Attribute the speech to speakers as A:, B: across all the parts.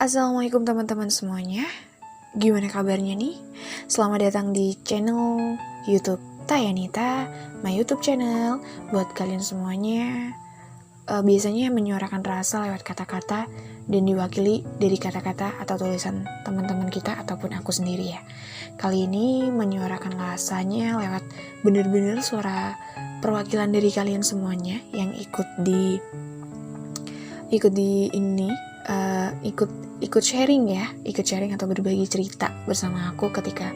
A: Assalamualaikum teman-teman semuanya. Gimana kabarnya nih? Selamat datang di channel YouTube Tayanita, my YouTube channel. Buat kalian semuanya, biasanya menyuarakan rasa lewat kata-kata dan diwakili dari kata-kata atau tulisan teman-teman kita ataupun aku sendiri ya. Kali ini menyuarakan rasanya lewat bener-bener suara perwakilan dari kalian semuanya yang ikut di ini. Ikut sharing atau berbagi cerita bersama aku ketika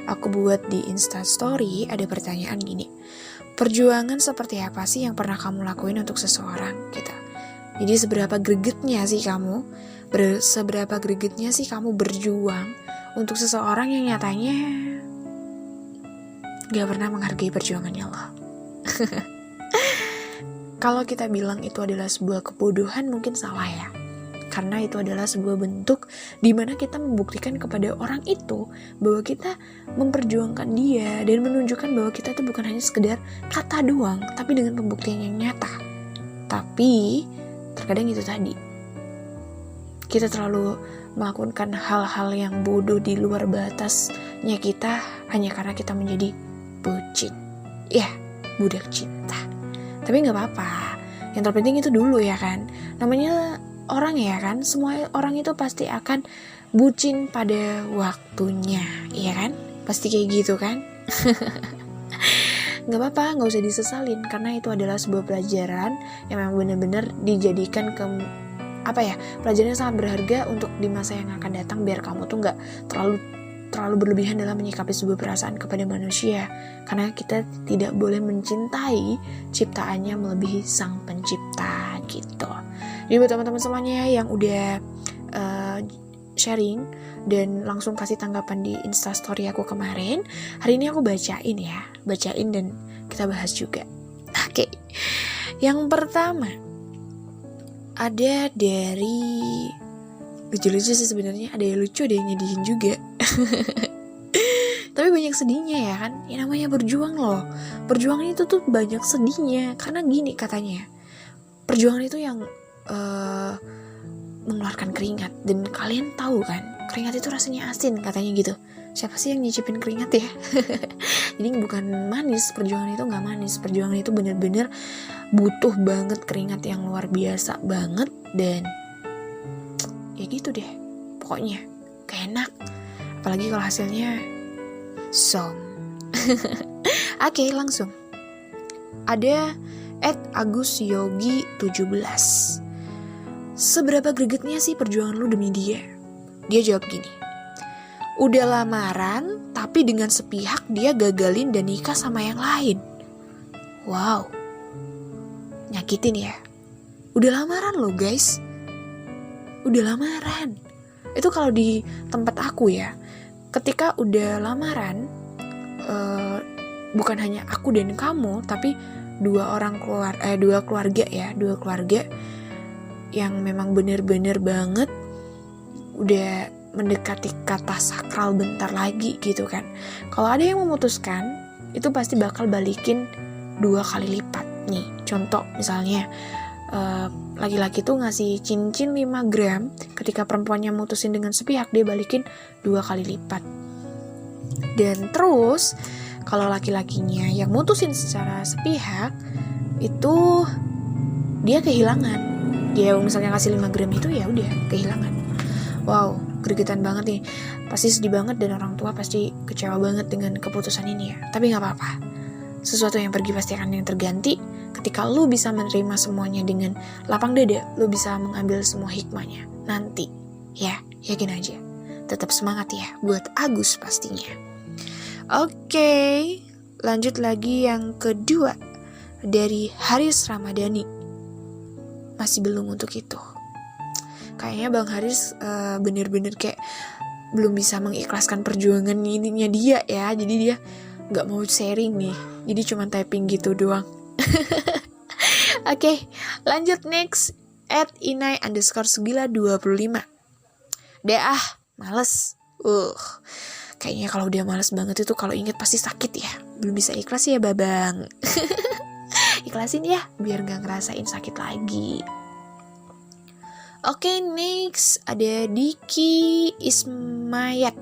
A: aku buat di Instastory. Ada pertanyaan gini, perjuangan seperti apa sih yang pernah kamu lakuin untuk seseorang gitu. Jadi seberapa gregetnya sih kamu berjuang untuk seseorang yang nyatanya gak pernah menghargai perjuangannya loh. Kalau kita bilang itu adalah sebuah kebodohan mungkin salah ya. Karena itu adalah sebuah bentuk di mana kita membuktikan kepada orang itu bahwa kita memperjuangkan dia dan menunjukkan bahwa kita itu bukan hanya sekedar kata doang, tapi dengan pembuktian yang nyata. Tapi terkadang itu tadi, kita terlalu melakukan hal-hal yang bodoh di luar batasnya kita hanya karena kita menjadi bucin. Ya, budak cinta. Tapi gak apa-apa. Yang terpenting itu dulu ya kan. Namanya orang ya kan, semua orang itu pasti akan bucin pada waktunya, iya kan? Pasti kayak gitu kan? Gak apa-apa, gak usah disesalin, karena itu adalah sebuah pelajaran yang memang benar-benar dijadikan pelajaran yang sangat berharga untuk di masa yang akan datang, biar kamu tuh gak terlalu berlebihan dalam menyikapi sebuah perasaan kepada manusia, karena kita tidak boleh mencintai ciptaannya melebihi sang pencipta gitu. Jadi buat teman-teman semuanya yang udah sharing dan langsung kasih tanggapan di Instastory aku kemarin, hari ini aku bacain dan kita bahas juga. Oke. Yang pertama ada dari lucu-lucu sih sebenarnya, ada yang lucu, ada yang nyedihin juga. Tapi banyak sedihnya ya kan. Ya namanya berjuang loh. Perjuangan itu tuh banyak sedihnya. Karena gini katanya, perjuangan itu yang mengeluarkan keringat. Dan kalian tahu kan, keringat itu rasanya asin katanya gitu. Siapa sih yang nyicipin keringat ya? Jadi bukan manis, perjuangan itu gak manis. Perjuangan itu bener-bener butuh banget keringat yang luar biasa banget. Dan ya gitu deh, pokoknya gak enak. Apalagi kalau hasilnya som. Oke, langsung. Ada @agusyogi17. Seberapa gregetnya sih perjuangan lu demi dia? Dia jawab gini, udah lamaran tapi dengan sepihak dia gagalin dan nikah sama yang lain. Wow, nyakitin ya. Udah lamaran loh guys, udah lamaran. Itu kalau di tempat aku ya, ketika udah lamaran, bukan hanya aku dan kamu, tapi dua keluarga yang memang bener-bener banget udah mendekati kata sakral bentar lagi gitu kan. Kalau ada yang memutuskan, itu pasti bakal balikin 2 kali lipat. Nih, contoh misalnya laki-laki tuh ngasih cincin 5 gram, ketika perempuannya mutusin dengan sepihak, dia balikin 2 kali lipat. Dan terus kalau laki-lakinya yang mutusin secara sepihak, itu dia kehilangan. Dia misalnya kasih 5 gram itu, ya udah kehilangan. Wow, gregetan banget nih. Pasti sedih banget dan orang tua pasti kecewa banget dengan keputusan ini ya. Tapi gak apa-apa. Sesuatu yang pergi pasti akan yang terganti. Ketika lu bisa menerima semuanya dengan lapang dada, lu bisa mengambil semua hikmahnya. Nanti, ya, yakin aja. Tetap semangat ya buat Agus pastinya. Oke, lanjut lagi yang kedua dari Haris Ramadhani. Masih belum untuk itu. Kayaknya Bang Haris bener-bener kayak belum bisa mengikhlaskan perjuangan ininya dia ya. Jadi dia gak mau sharing nih. Jadi cuma typing gitu doang. Oke, lanjut next. @inai_segila25. Males. Kayaknya kalau udah males banget itu kalau inget pasti sakit ya. Belum bisa ikhlas ya babang. Ikhlasin ya biar gak ngerasain sakit lagi. Oke, next ada Diki Ismayat.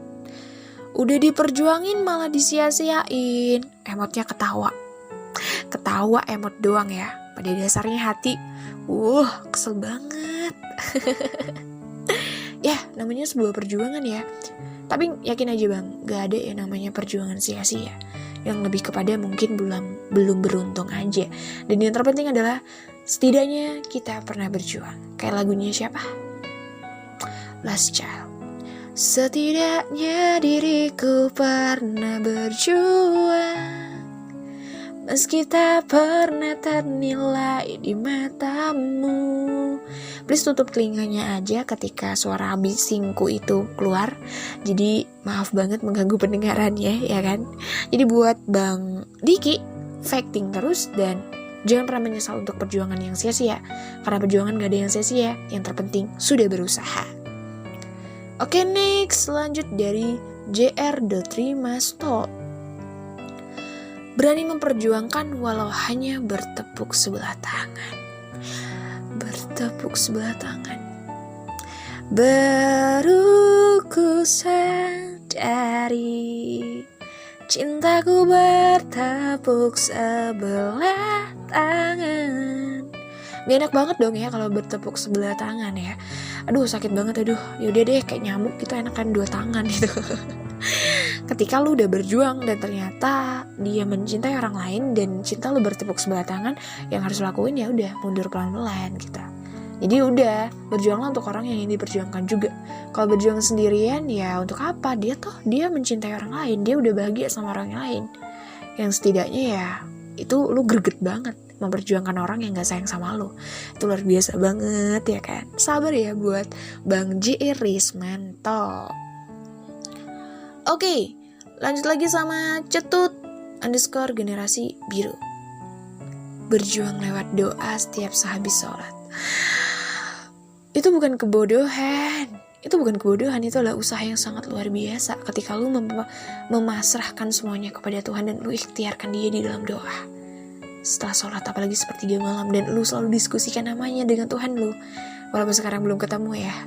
A: Udah diperjuangin malah disia-siain. Emotnya ketawa. Ketawa emot doang ya. Pada dasarnya hati. Kesel banget. Ya, namanya sebuah perjuangan ya. Tapi yakin aja bang, gak ada yang namanya perjuangan sia-sia. Yang lebih kepada mungkin belum beruntung aja. Dan yang terpenting adalah setidaknya kita pernah berjuang. Kayak lagunya siapa? Last Child. Setidaknya diriku pernah berjuang, meski tak pernah ternilai di matamu. Please tutup telinganya aja ketika suara bisingku itu keluar. Jadi maaf banget mengganggu pendengarannya ya kan. Jadi buat Bang Diki, fighting terus dan jangan pernah menyesal untuk perjuangan yang sia-sia. Karena perjuangan gak ada yang sia-sia. Yang terpenting sudah berusaha. Oke, next lanjut dari JR.Rimasto. Berani memperjuangkan walau hanya bertepuk sebelah tangan. Bertepuk sebelah tangan. Baru ku sadari cintaku bertepuk sebelah tangan. Gak enak banget dong ya kalau bertepuk sebelah tangan ya. Aduh sakit banget, yaudah deh kayak nyamuk gitu, enakan 2 tangan gitu. Ketika lu udah berjuang dan ternyata dia mencintai orang lain dan cinta lu bertepuk sebelah tangan, yang harus lakuin ya udah mundur pelan-pelan gitu. Jadi udah, berjuanglah untuk orang yang ingin diperjuangkan juga. Kalau berjuang sendirian ya untuk apa? Dia mencintai orang lain, dia udah bahagia sama orang lain. Yang setidaknya ya itu lu greget banget memperjuangkan orang yang gak sayang sama lu. Itu luar biasa banget ya kan. Sabar ya buat Bang J.R. Rismanto. Oke, lanjut lagi sama Cetut_generasi biru. Berjuang lewat doa setiap sehabis sholat. Itu bukan kebodohan. Itu adalah usaha yang sangat luar biasa. Ketika lu memasrahkan semuanya kepada Tuhan dan lu ikhtiarkan dia di dalam doa. Setelah sholat, apalagi sepertiga malam, dan lu selalu diskusikan namanya dengan Tuhan lu. Walaupun sekarang belum ketemu ya.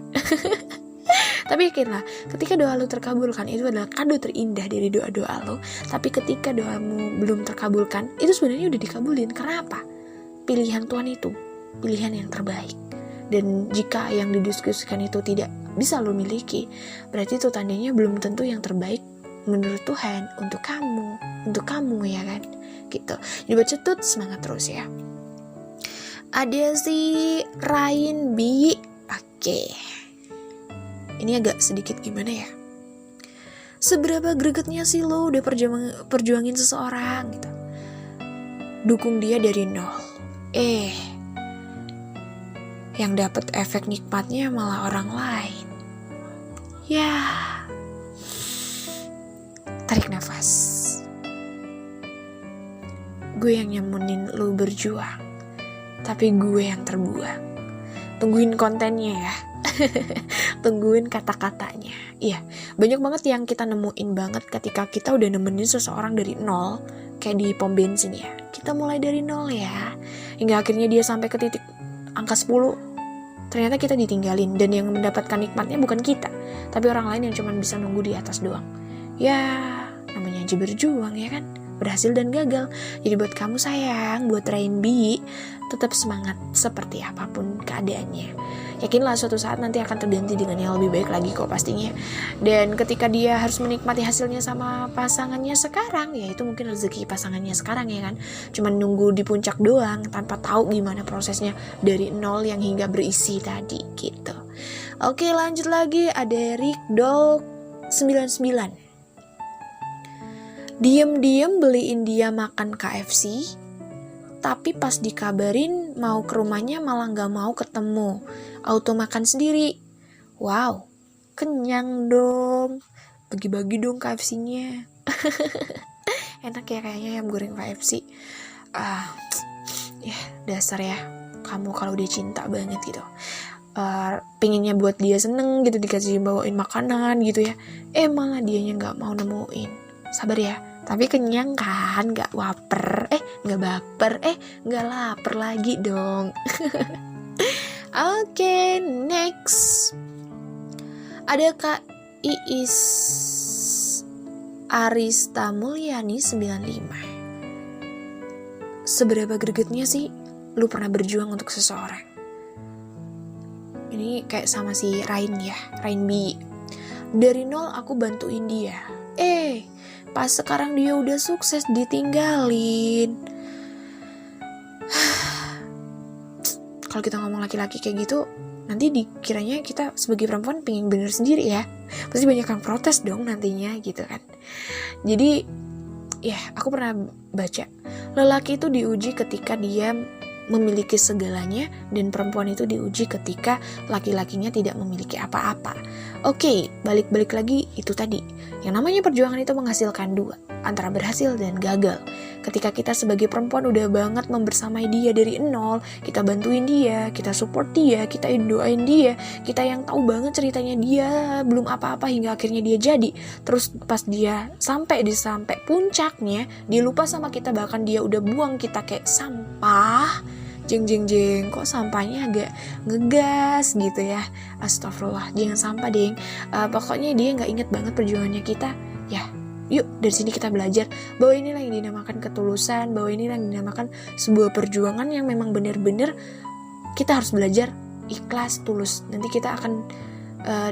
A: Tapi yakinlah, ketika doa lu terkabulkan, itu adalah kado terindah dari doa-doa lu. Tapi ketika doamu belum terkabulkan, itu sebenarnya udah dikabulin. Karena apa? Pilihan Tuhan itu pilihan yang terbaik. Dan jika yang didiskusikan itu tidak bisa lu miliki, berarti itu tandanya belum tentu yang terbaik menurut Tuhan untuk kamu ya kan? Gitu. Jadi buat Cetut, semangat terus ya. Ada si Rain B. Oke. Ini agak sedikit gimana ya? Seberapa gregetnya sih lo udah perjuangin seseorang gitu. Dukung dia dari nol. Yang dapat efek nikmatnya malah orang lain. Ya. Tarik nafas. Gue yang nyemunin lu berjuang, tapi gue yang terbuang. Tungguin kontennya ya. Tungguin kata-katanya. Iya, banyak banget yang kita nemuin banget ketika kita udah nemenin seseorang dari nol. Kayak di pom bensin ya. Kita mulai dari nol ya. Hingga akhirnya dia sampai ke titik angka 10. Ternyata kita ditinggalin. Dan yang mendapatkan nikmatnya bukan kita, tapi orang lain yang cuma bisa nunggu di atas doang. Ya, namanya aja berjuang ya kan. Berhasil dan gagal. Jadi buat kamu sayang, buat Rain B, tetap semangat seperti apapun keadaannya. Yakinlah suatu saat nanti akan terganti dengan yang lebih baik lagi kok pastinya. Dan ketika dia harus menikmati hasilnya sama pasangannya sekarang, ya itu mungkin rezeki pasangannya sekarang ya kan. Cuma nunggu di puncak doang tanpa tahu gimana prosesnya dari nol yang hingga berisi tadi gitu. Oke, lanjut lagi ada Rickdoll 99. Diem-diem beliin dia makan KFC, tapi pas dikabarin mau ke rumahnya malah gak mau ketemu, auto makan sendiri. Wow, kenyang dong. Bagi-bagi dong KFC-nya. Enak ya kayaknya ayam goreng KFC. Ya dasar ya, kamu kalau udah cinta banget gitu. Pengennya buat dia seneng gitu, dikasih bawain makanan gitu ya. Malah dianya gak mau nemuin. Sabar ya, tapi kenyang kan, gak waper, gak baper, gak lapar lagi dong. Oke, next. Ada Kak Iis Arista Mulyani 95. Seberapa gregetnya sih lu pernah berjuang untuk seseorang? Ini kayak sama si Rain ya, Rain B. Dari nol aku bantuin dia. Pas sekarang dia udah sukses ditinggalin. Kalau kita ngomong laki-laki kayak gitu, nanti dikiranya kita sebagai perempuan pengen bener sendiri ya. Pasti banyak yang protes dong nantinya gitu kan. Jadi ya aku pernah baca, lelaki itu diuji ketika dia memiliki segalanya, dan perempuan itu diuji ketika laki-lakinya tidak memiliki apa-apa. Oke, balik lagi itu tadi. Yang namanya perjuangan itu menghasilkan dua, antara berhasil dan gagal. Ketika kita sebagai perempuan udah banget membersamai dia dari nol, kita bantuin dia, kita support dia, kita doain dia, kita yang tahu banget ceritanya dia belum apa-apa hingga akhirnya dia jadi. Terus pas dia sampai puncaknya, dia lupa sama kita, bahkan dia udah buang kita kayak sampah. Jeng, kok sampahnya agak ngegas gitu ya. Astagfirullah, jangan sampah deng. Pokoknya dia gak inget banget perjuangannya kita. Ya, yuk dari sini kita belajar bahwa inilah yang dinamakan ketulusan, bahwa inilah yang dinamakan sebuah perjuangan yang memang benar-benar kita harus belajar ikhlas, tulus. Nanti kita akan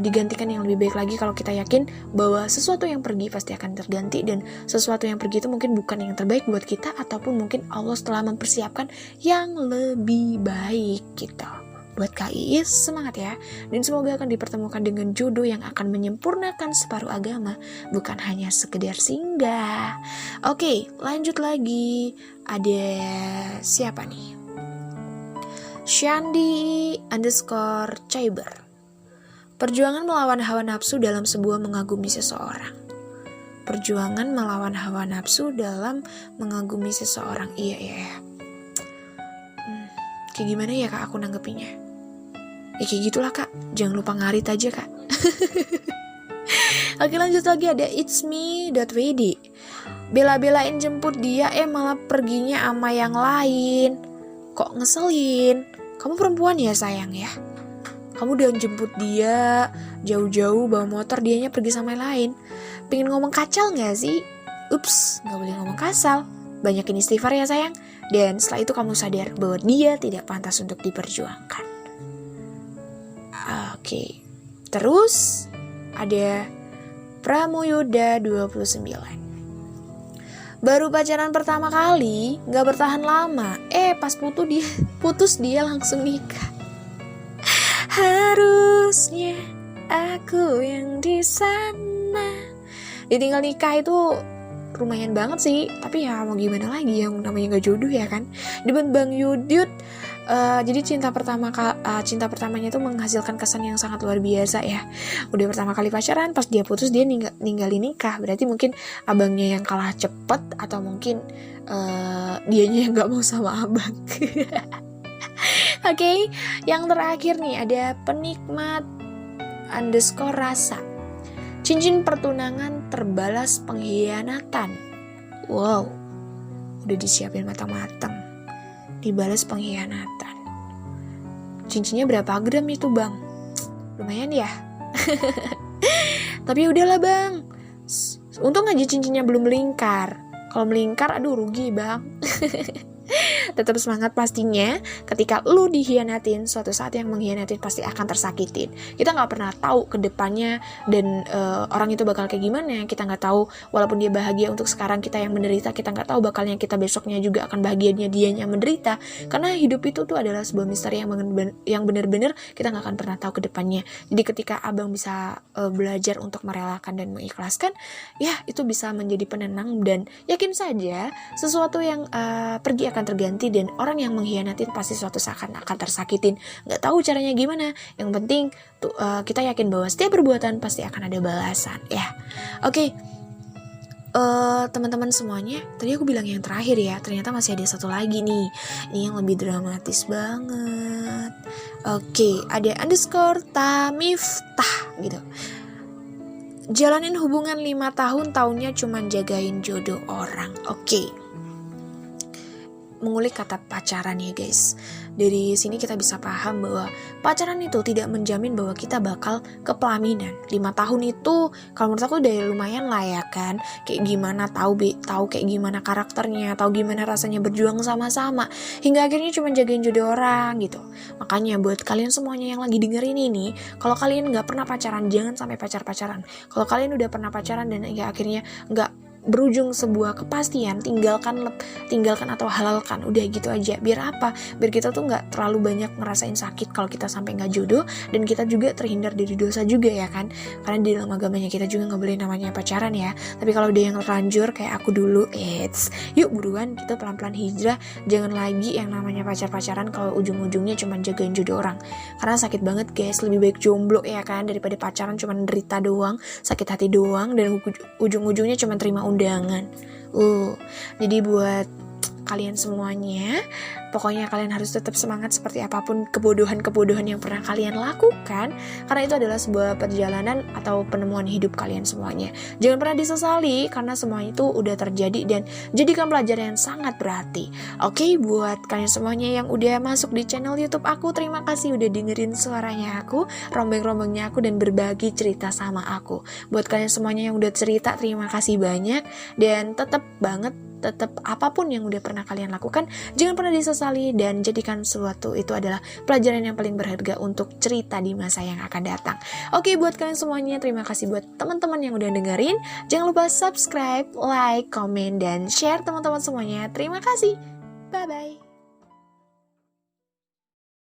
A: digantikan yang lebih baik lagi kalau kita yakin bahwa sesuatu yang pergi pasti akan terganti, dan sesuatu yang pergi itu mungkin bukan yang terbaik buat kita, ataupun mungkin Allah telah mempersiapkan yang lebih baik gitu. Buat Kak Iis, semangat ya, dan semoga akan dipertemukan dengan jodoh yang akan menyempurnakan separuh agama, bukan hanya sekedar singgah. Oke, lanjut lagi. Ada siapa nih? Shandi_Cyber. Perjuangan melawan hawa nafsu dalam sebuah mengagumi seseorang. Perjuangan melawan hawa nafsu dalam mengagumi seseorang. Iya. Kayak gimana ya Kak aku nanggepinnya? Ya kayak gitulah Kak. Jangan lupa ngarit aja Kak. Oke, lanjut lagi. Ada It's Me.wd. Bela-belain jemput dia, malah perginya sama yang lain. Kok ngeselin? Kamu perempuan ya sayang ya? Kamu udah jemput dia jauh-jauh bawa motor, dianya pergi sama yang lain. Pengen ngomong kacau gak sih? Ups, gak boleh ngomong kasar. Banyakin istighfar ya sayang. Dan setelah itu kamu sadar bahwa dia tidak pantas untuk diperjuangkan. Oke. Terus ada Pramuyuda 29. Baru pacaran pertama kali, gak bertahan lama. Pas putus dia langsung nikah. Harusnya aku yang di sana. Ditinggal nikah itu lumayan banget sih, tapi ya mau gimana lagi, yang namanya gak jodoh ya kan. Di Bang Yudit, jadi cinta pertamanya itu menghasilkan kesan yang sangat luar biasa ya. Udah pertama kali pacaran, pas dia putus dia ninggalin nikah. Berarti mungkin abangnya yang kalah cepet, atau mungkin dianya yang gak mau sama abang. Oke, yang terakhir nih ada penikmat_rasa. Cincin pertunangan terbalas pengkhianatan. Wow, udah disiapin matang-matang, dibalas pengkhianatan. Cincinnya berapa gram itu bang? Lumayan ya. Tapi udahlah bang, untung aja cincinnya belum melingkar. Kalau melingkar, aduh rugi bang. Tetap semangat pastinya. Ketika lu dihianatin, suatu saat yang mengkhianatin pasti akan tersakitin. Kita gak pernah tahu ke depannya, dan orang itu bakal kayak gimana. Kita gak tahu, walaupun dia bahagia untuk sekarang, kita yang menderita. Kita gak tahu bakalnya kita besoknya juga akan bahagianya dia yang menderita. Karena hidup itu tuh adalah sebuah misteri yang benar-benar kita gak akan pernah tahu ke depannya. Jadi ketika abang bisa belajar untuk merelakan dan mengikhlaskan, ya itu bisa menjadi penenang. Dan yakin saja sesuatu yang pergi akan terganti, dan orang yang mengkhianatin pasti suatu saat akan tersakitin. Gak tahu caranya gimana, yang penting kita yakin bahwa setiap perbuatan pasti akan ada balasan ya. Oke, teman-teman semuanya, tadi aku bilang yang terakhir ya, ternyata masih ada satu lagi nih. Ini yang lebih dramatis banget. Oke, ada _Tamiftah gitu. Jalanin hubungan 5 tahun, tahunnya cuma jagain jodoh orang. Oke. mengulik kata pacaran ya guys. Dari sini kita bisa paham bahwa pacaran itu tidak menjamin bahwa kita bakal ke pelaminan. 5 tahun itu kalau menurut aku udah lumayan lah ya kan. Kayak gimana tahu kayak gimana karakternya, tahu gimana rasanya berjuang sama-sama, hingga akhirnya cuma jagain jodoh orang gitu. Makanya buat kalian semuanya yang lagi dengerin ini, kalau kalian nggak pernah pacaran, jangan sampai pacaran. Kalau kalian udah pernah pacaran dan ya akhirnya nggak berujung sebuah kepastian, tinggalkan atau halalkan, udah gitu aja. Biar apa? Biar kita tuh nggak terlalu banyak ngerasain sakit kalau kita sampai nggak jodoh, dan kita juga terhindar dari dosa juga ya kan. Karena di dalam agamanya kita juga nggak boleh namanya pacaran ya. Tapi kalau udah yang terlanjur kayak aku dulu, yuk buruan kita pelan-pelan hijrah. Jangan lagi yang namanya pacaran kalau ujung-ujungnya cuma jagain jodoh orang. Karena sakit banget guys, lebih baik jomblo ya kan, daripada pacaran cuma derita doang, sakit hati doang, dan ujung-ujungnya cuma terima undangan. Jadi buat kalian semuanya, pokoknya kalian harus tetap semangat seperti apapun kebodohan yang pernah kalian lakukan, karena itu adalah sebuah perjalanan atau penemuan hidup kalian semuanya. Jangan pernah disesali karena semuanya itu udah terjadi dan jadikan pelajaran yang sangat berarti. Oke, buat kalian semuanya yang udah masuk di channel YouTube aku, terima kasih udah dengerin suaranya aku, rombeng-rombengnya aku, dan berbagi cerita sama aku. Buat kalian semuanya yang udah cerita, terima kasih banyak, dan tetap apapun yang udah pernah kalian lakukan, jangan pernah disesali dan jadikan sesuatu itu adalah pelajaran yang paling berharga untuk cerita di masa yang akan datang. Oke, buat kalian semuanya, terima kasih buat teman-teman yang udah dengerin. Jangan lupa subscribe, like, komen, dan share teman-teman semuanya. Terima kasih. Bye-bye.